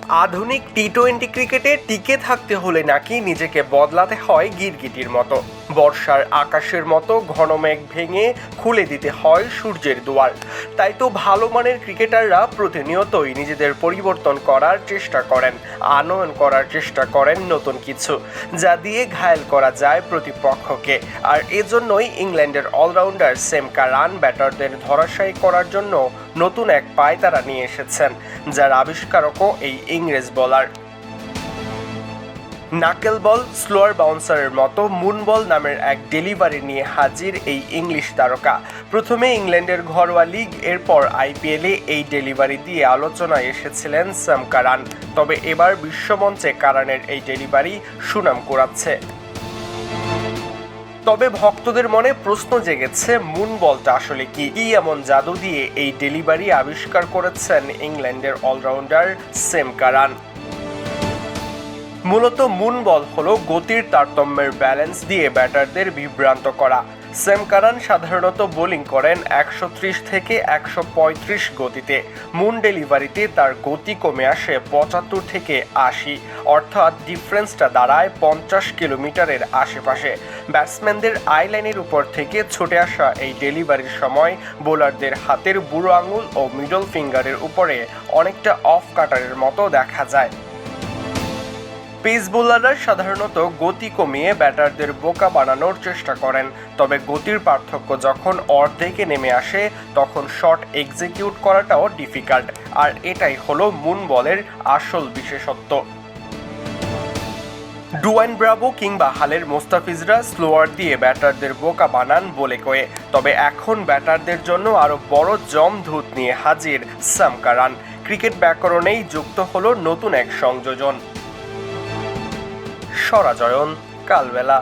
আধুনিক টি-20 ক্রিকেটে টিকে থাকতে হলে নাকি নিজেকে বদলাতে হয় গিরগিটির মতো। বর্ষার আকাশের মতো ঘন মেঘ ভেঙে খুলে দিতে হয় সূর্যের দুয়ার। তাই তো ভালো মানের ক্রিকেটাররা প্রতিনিয়তই নিজেদের পরিবর্তন করার চেষ্টা করেন, আনয়ন করার চেষ্টা করেন নতুন কিছু, যা দিয়ে ঘায়েল করা যায় প্রতিপক্ষকে। আর এজন্যই ইংল্যান্ডের অলরাউন্ডার সেম কারান ব্যাটারদের ধরাশায়ী করার জন্য নতুন এক পায়তারা নিয়ে এসেছেন, যার আবিষ্কারকও এই ইংরেজ বোলার। নাকেল বল, স্লোয়ার বাউন্সারের মতো মুন বল নামের এক ডেলিভারি নিয়ে হাজির এই ইংলিশ তারকা। প্রথমে ইংল্যান্ডের ঘরোয়া লিগ, এরপর আইপিএলে এই ডেলিভারি দিয়ে আলোচনায় এসেছিলেন সেম কারান। তবে এবার বিশ্বমঞ্চে কারানের এই ডেলিভারি সুনাম কুড়াচ্ছে। তবে ভক্তদের মনে প্রশ্ন জেগেছে, মুন বলটা আসলে কি এমন জাদু দিয়ে এই ডেলিভারি আবিষ্কার করেছেন ইংল্যান্ডের অলরাউন্ডার সেম কারান। মূলত মুন বল হলো গতির তারতম্যের ব্যালেন্স দিয়ে ব্যাটারদের বিভ্রান্ত করা। সেম কারান সাধারণত বোলিং করেন 130 থেকে 135 গতিতে। মুন ডেলিভারিতে তার গতি কমে আসে 75 থেকে 80, অর্থাৎ ডিফারেন্সটা দাঁড়ায় 50 কিলোমিটারের আশেপাশে। ব্যাটসম্যানদের আইলাইনের উপর থেকে ছুটে আসা এই ডেলিভারির সময় বোলারদের হাতের বুড়ো আঙুল ও মিডল ফিঙ্গারের উপরে অনেকটা অফ কাটারের মতো দেখা যায়। পেস বোলাররা সাধারণত গতি কমিয়ে ব্যাটারদের বোকা বানানোর চেষ্টা করেন, তবে গতির পার্থক্য যখন অর্ধেকে নেমে আসে তখন শট এক্সিকিউট করাটাও ডিফিকাল্ট। আর এটাই হলো মুন বলের আসল বিশেষত্ব। ডুয়াইন ব্রাভো কিংবা হালের মোস্তাফিজরা স্লোয়ার দিয়ে ব্যাটারদের বোকা বানান বলে কয়ে, তবে এখন ব্যাটারদের জন্য আরও বড় জমধূত নিয়ে হাজির সেম কারান। ক্রিকেট ব্যাকরণেই যুক্ত হলো নতুন এক সংযোজন। সরাজয়ন, কালবেলা।